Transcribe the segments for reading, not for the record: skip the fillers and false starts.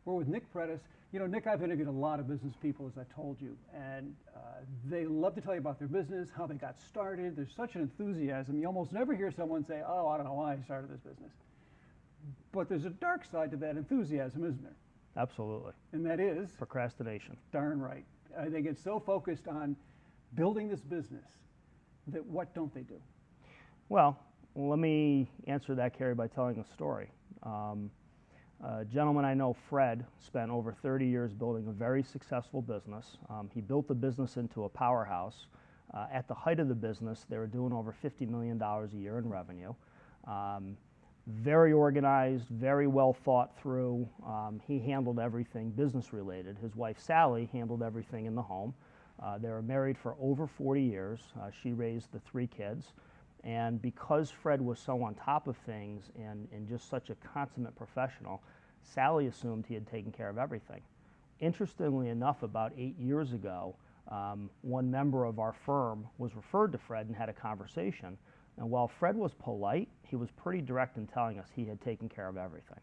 We're with Nick Predis. You know, Nick, I've interviewed a lot of business people, as I told you, and they love to tell you about their business, how they got started. There's such an enthusiasm. You almost never hear someone say, oh, I don't know why I started this business. But there's a dark side to that enthusiasm, isn't there? Absolutely. And that is? Procrastination. Darn right. They get so focused on building this business that what don't they do? Well, let me answer that, Carrie, by telling a story. A gentleman I know, Fred, spent over 30 years building a very successful business. He built the business into a powerhouse. At the height of the business, they were doing over $50 million a year in revenue. Very organized, very well thought through. He handled everything business related. His wife, Sally, handled everything in the home. They were married for over 40 years. She raised the 3 kids. And because Fred was so on top of things and just such a consummate professional, Sally assumed he had taken care of everything. Interestingly enough, about 8 years ago, one member of our firm was referred to Fred and had a conversation. And while Fred was polite, he was pretty direct in telling us he had taken care of everything.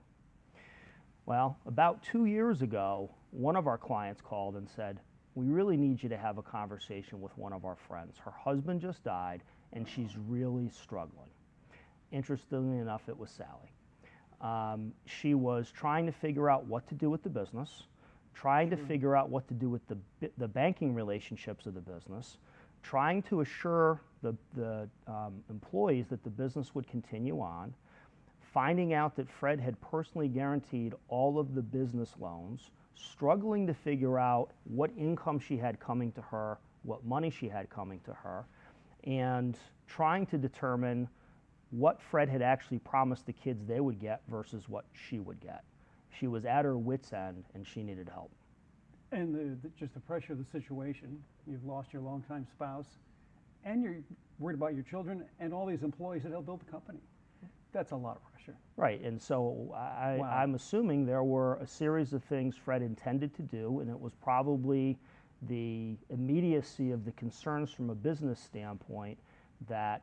Well, about 2 years ago, one of our clients called and said, we really need you to have a conversation with one of our friends. Her husband just died, and she's really struggling. Interestingly enough, it was Sally. She was trying to figure out what to do with the business, trying to figure out what to do with the banking relationships of the business, trying to assure the employees that the business would continue on, finding out that Fred had personally guaranteed all of the business loans, struggling to figure out what income she had coming to her, what money she had coming to her, and trying to determine what Fred had actually promised the kids they would get versus what she would get. She was at her wit's end, and she needed help. And just the pressure of the situation, you've lost your longtime spouse, and you're worried about your children and all these employees that help build the company. That's a lot of pressure. Right, and so I'm assuming there were a series of things Fred intended to do, and it was probably the immediacy of the concerns from a business standpoint that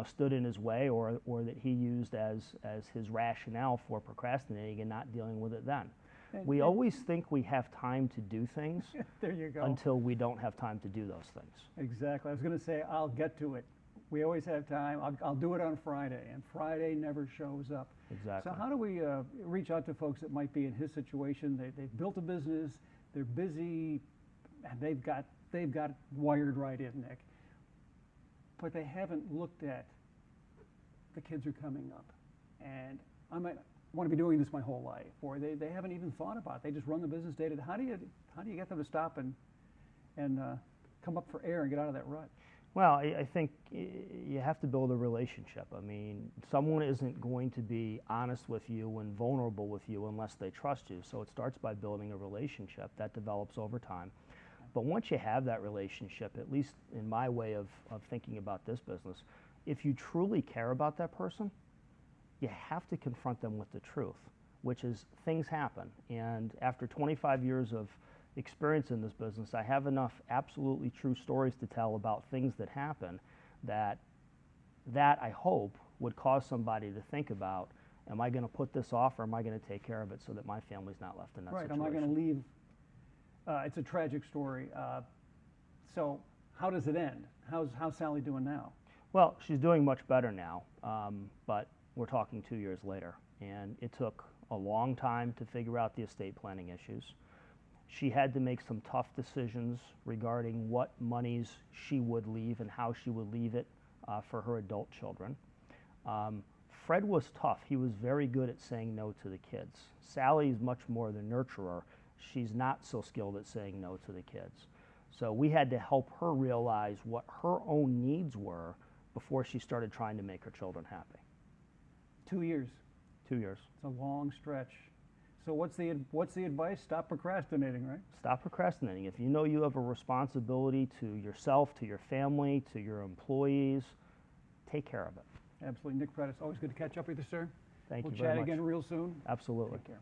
stood in his way, or that he used as his rationale for procrastinating and not dealing with it then. We always think we have time to do things there you go. Until we don't have time to do those things. Exactly. I was going to say, I'll get to it. We always have time. I'll do it on Friday, and Friday never shows up. Exactly. So how do we reach out to folks that might be in his situation? They've built a business, they're busy, and they've got wired right in, Nick. But they haven't looked at the kids are coming up, and I might want to be doing this my whole life, or they haven't even thought about it. They just run the business day to day. How do you get them to stop and come up for air and get out of that rut? Well, I think you have to build a relationship. I mean, someone isn't going to be honest with you and vulnerable with you unless they trust you. So it starts by building a relationship that develops over time. But once you have that relationship, at least in my way of thinking about this business, if you truly care about that person, you have to confront them with the truth, which is things happen. And after 25 years of experience in this business, I have enough absolutely true stories to tell about things that happen that I hope would cause somebody to think about, am I going to put this off, or am I going to take care of it so that my family's not left in that situation? Right, am I going to leave? It's a tragic story. So how does it end? How's Sally doing now? Well, she's doing much better now, but we're talking 2 years later, and it took a long time to figure out the estate planning issues. She had to make some tough decisions regarding what monies she would leave and how she would leave it for her adult children. Fred was tough. He was very good at saying no to the kids. Sally's much more the nurturer. She's not so skilled at saying no to the kids. So we had to help her realize what her own needs were before she started trying to make her children happy. 2 years. 2 years. It's a long stretch. So what's the advice? Stop procrastinating, right? Stop procrastinating. If you know you have a responsibility to yourself, to your family, to your employees, take care of it. Absolutely. Nick Predis, always good to catch up with you, sir. Thank you very much. We'll chat again real soon. Absolutely. Take care.